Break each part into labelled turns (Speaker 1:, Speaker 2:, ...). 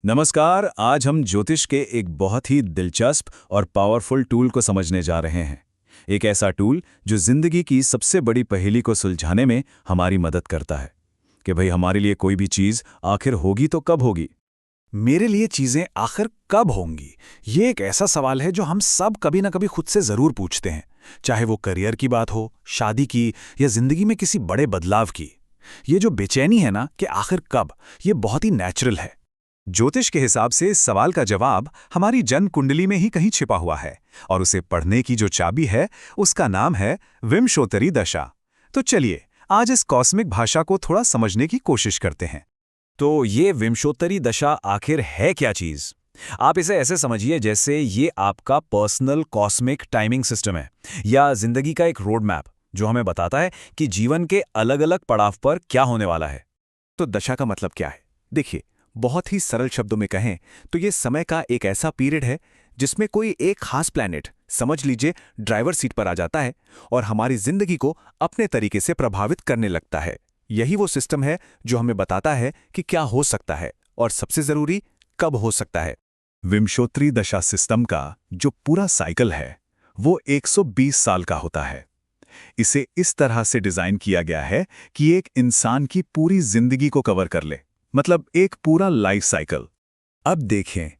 Speaker 1: नमस्कार। आज हम ज्योतिष के एक बहुत ही दिलचस्प और पावरफुल टूल को समझने जा रहे हैं। एक ऐसा टूल जो जिंदगी की सबसे बड़ी पहेली को सुलझाने में हमारी मदद करता है कि भाई हमारे लिए कोई भी चीज़ आखिर होगी तो कब होगी।
Speaker 2: मेरे लिए चीजें आखिर कब होंगी, ये एक ऐसा सवाल है जो हम सब कभी ना कभी खुद से जरूर पूछते हैं। चाहे वो करियर की बात हो, शादी की या जिंदगी में किसी बड़े बदलाव की। ये जो बेचैनी है ना कि आखिर कब, ये बहुत ही नेचुरल है।
Speaker 1: ज्योतिष के हिसाब से इस सवाल का जवाब हमारी जन्म कुंडली में ही कहीं छिपा हुआ है और उसे पढ़ने की जो चाबी है उसका नाम है विंशोत्तरी दशा। तो चलिए आज इस कॉस्मिक भाषा को थोड़ा समझने की कोशिश करते हैं।
Speaker 2: तो ये विंशोत्तरी दशा आखिर है क्या चीज? आप इसे ऐसे समझिए जैसे ये आपका पर्सनल कॉस्मिक टाइमिंग सिस्टम है या जिंदगी का एक रोड मैप जो हमें बताता है कि जीवन के अलग अलग पड़ाव पर क्या होने वाला है।
Speaker 3: तो दशा का मतलब क्या है? देखिए, बहुत ही सरल शब्दों में कहें तो ये समय का एक ऐसा पीरियड है जिसमें कोई एक खास प्लैनेट, समझ लीजिए ड्राइवर सीट पर आ जाता है और हमारी जिंदगी को अपने तरीके से प्रभावित करने लगता है। यही वो सिस्टम है जो हमें बताता है कि क्या हो सकता है और सबसे जरूरी कब हो सकता है।
Speaker 1: विंशोत्तरी दशा सिस्टम का जो पूरा साइकिल है वो 120 साल का होता है। इसे इस तरह से डिजाइन किया गया है कि एक इंसान की पूरी जिंदगी को कवर कर ले, मतलब एक पूरा लाइफ साइकिल।
Speaker 3: अब देखें,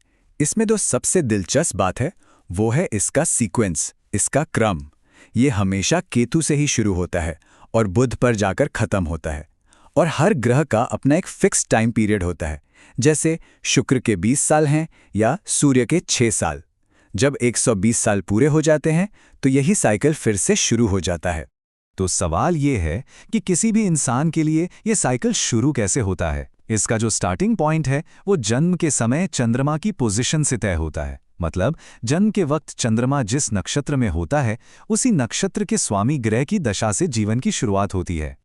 Speaker 3: इसमें जो सबसे दिलचस्प बात है वो है इसका सीक्वेंस, इसका क्रम। ये हमेशा केतु से ही शुरू होता है और बुध पर जाकर खत्म होता है। और हर ग्रह का अपना एक फिक्स टाइम पीरियड होता है, जैसे शुक्र के 20 साल हैं या सूर्य के 6 साल। जब 120 साल पूरे हो जाते हैं तो यही साइकिल फिर से शुरू हो जाता है।
Speaker 1: तो सवाल ये है कि किसी भी इंसान के लिए ये साइकिल शुरू कैसे होता है। इसका जो स्टार्टिंग पॉइंट है वो जन्म के समय चंद्रमा की पोजीशन से तय होता है। मतलब जन्म के वक्त चंद्रमा जिस नक्षत्र में होता है उसी नक्षत्र के स्वामी ग्रह की दशा से जीवन की शुरुआत होती है।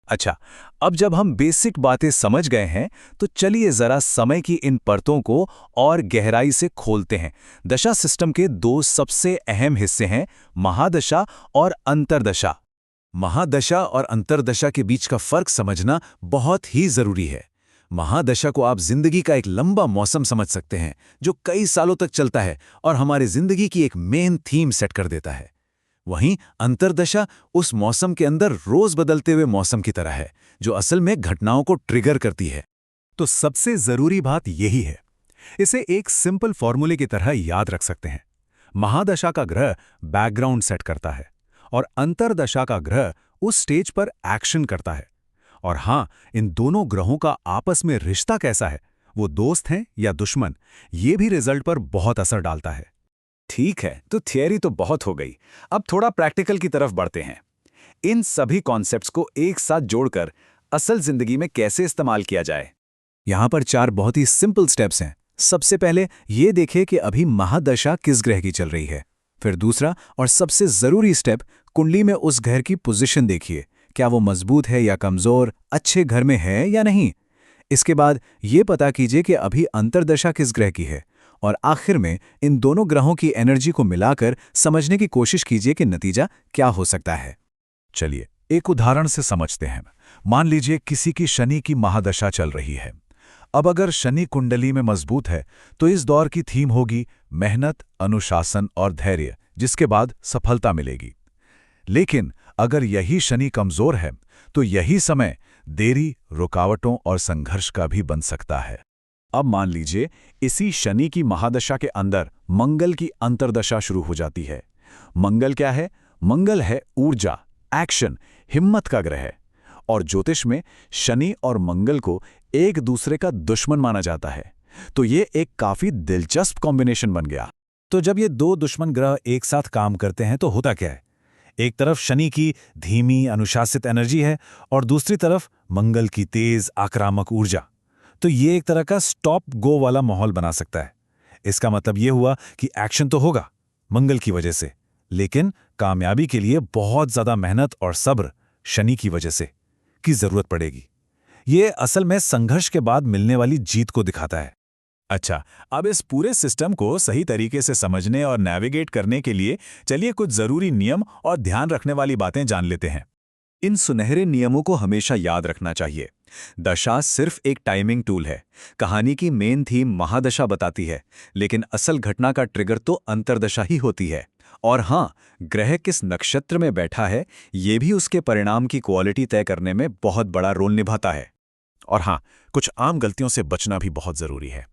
Speaker 1: अच्छा, अब जब हम बेसिक बातें समझ गए हैं तो चलिए जरा समय की इन परतों को और गहराई से खोलते हैं। दशा सिस्टम के दो सबसे अहम हिस्से हैं, महादशा और अंतर्दशा। महादशा और अंतर्दशा के बीच का फर्क समझना बहुत ही जरूरी है। महादशा को आप जिंदगी का एक लंबा मौसम समझ सकते हैं जो कई सालों तक चलता है और हमारी जिंदगी की एक मेन थीम सेट कर देता है। वहीं अंतर्दशा उस मौसम के अंदर रोज बदलते हुए मौसम की तरह है जो असल में घटनाओं को ट्रिगर करती है।
Speaker 2: तो सबसे जरूरी बात यही है, इसे एक सिंपल फॉर्मूले की तरह याद रख सकते हैं। महादशा का ग्रह बैकग्राउंड सेट करता है और अंतर्दशा का ग्रह उस स्टेज पर एक्शन करता है। और हां, इन दोनों ग्रहों का आपस में रिश्ता कैसा है, वो दोस्त हैं या दुश्मन, ये भी रिजल्ट पर बहुत असर डालता है।
Speaker 1: ठीक है, तो थियरी तो बहुत हो गई। अब थोड़ा प्रैक्टिकल की तरफ बढ़ते हैं। इन सभी कॉन्सेप्ट्स को एक साथ जोड़कर असल जिंदगी में कैसे इस्तेमाल किया जाए। यहां पर 4 बहुत ही सिंपल स्टेप्स हैं। सबसे पहले ये देखें कि अभी महादशा किस ग्रह की चल रही है। फिर दूसरा और सबसे जरूरी स्टेप, कुंडली में उस ग्रह की पोजीशन देखिए, क्या वो मजबूत है या कमजोर, अच्छे घर में है या नहीं। इसके बाद ये पता कीजिए कि अभी अंतर्दशा किस ग्रह की है और आखिर में इन दोनों ग्रहों की एनर्जी को मिलाकर समझने की कोशिश कीजिए कि नतीजा क्या हो सकता है।
Speaker 2: चलिए एक उदाहरण से समझते हैं। मान लीजिए किसी की शनि की महादशा चल रही है। अब अगर शनि कुंडली में मजबूत है तो इस दौर की थीम होगी मेहनत, अनुशासन और धैर्य, जिसके बाद सफलता मिलेगी। लेकिन अगर यही शनि कमजोर है तो यही समय देरी, रुकावटों और संघर्ष का भी बन सकता है। अब मान लीजिए इसी शनि की महादशा के अंदर मंगल की अंतर्दशा शुरू हो जाती है। मंगल क्या है? मंगल है ऊर्जा, एक्शन, हिम्मत का ग्रह है। और ज्योतिष में शनि और मंगल को एक दूसरे का दुश्मन माना जाता है। तो ये एक काफी दिलचस्प कॉम्बिनेशन बन गया। तो जब ये दो दुश्मन ग्रह एक साथ काम करते हैं तो होता क्या है? एक तरफ शनि की धीमी अनुशासित एनर्जी है और दूसरी तरफ मंगल की तेज आक्रामक ऊर्जा। तो ये एक तरह का स्टॉप गो वाला माहौल बना सकता है। इसका मतलब ये हुआ कि एक्शन तो होगा मंगल की वजह से, लेकिन कामयाबी के लिए बहुत ज्यादा मेहनत और सब्र शनि की वजह से की जरूरत पड़ेगी। ये असल में संघर्ष के बाद मिलने वाली जीत को दिखाता है। अच्छा, अब इस पूरे सिस्टम को सही तरीके से समझने और नेविगेट करने के लिए चलिए कुछ जरूरी नियम और ध्यान रखने वाली बातें जान लेते हैं।
Speaker 1: इन सुनहरे नियमों को हमेशा याद रखना चाहिए। दशा सिर्फ एक टाइमिंग टूल है। कहानी की मेन थीम महादशा बताती है, लेकिन असल घटना का ट्रिगर तो अंतर्दशा ही होती है। और हाँ, ग्रह किस नक्षत्र में बैठा है ये भी उसके परिणाम की क्वालिटी तय करने में बहुत बड़ा रोल निभाता है।
Speaker 2: और हाँ, कुछ आम गलतियों से बचना भी बहुत जरूरी है।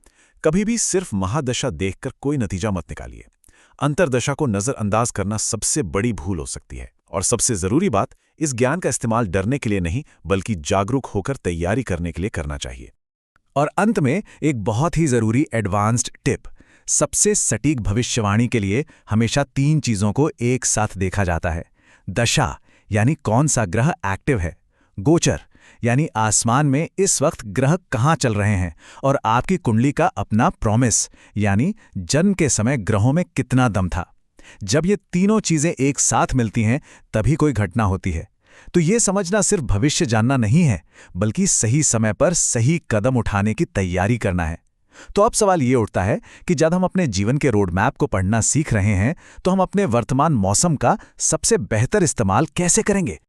Speaker 2: कभी भी सिर्फ महादशा देखकर कोई नतीजा मत निकालिए। अंतर्दशा को नजरअंदाज करना सबसे बड़ी भूल हो सकती है। और सबसे जरूरी बात, इस ज्ञान का इस्तेमाल डरने के लिए नहीं, बल्कि जागरूक होकर तैयारी करने के लिए करना चाहिए।
Speaker 3: और अंत में एक बहुत ही जरूरी एडवांस्ड टिप। सबसे सटीक भविष्यवाणी के लिए हमेशा 3 चीजों को एक साथ देखा जाता है। दशा यानी कौन सा ग्रह एक्टिव है, गोचर यानी आसमान में इस वक्त ग्रह कहाँ चल रहे हैं, और आपकी कुंडली का अपना प्रॉमिस यानी जन्म के समय ग्रहों में कितना दम था। जब ये तीनों चीजें एक साथ मिलती हैं तभी कोई घटना होती है। तो ये समझना सिर्फ भविष्य जानना नहीं है, बल्कि सही समय पर सही कदम उठाने की तैयारी करना है। तो अब सवाल ये उठता है कि जब हम अपने जीवन के रोड मैप को पढ़ना सीख रहे हैं तो हम अपने वर्तमान मौसम का सबसे बेहतर इस्तेमाल कैसे करेंगे।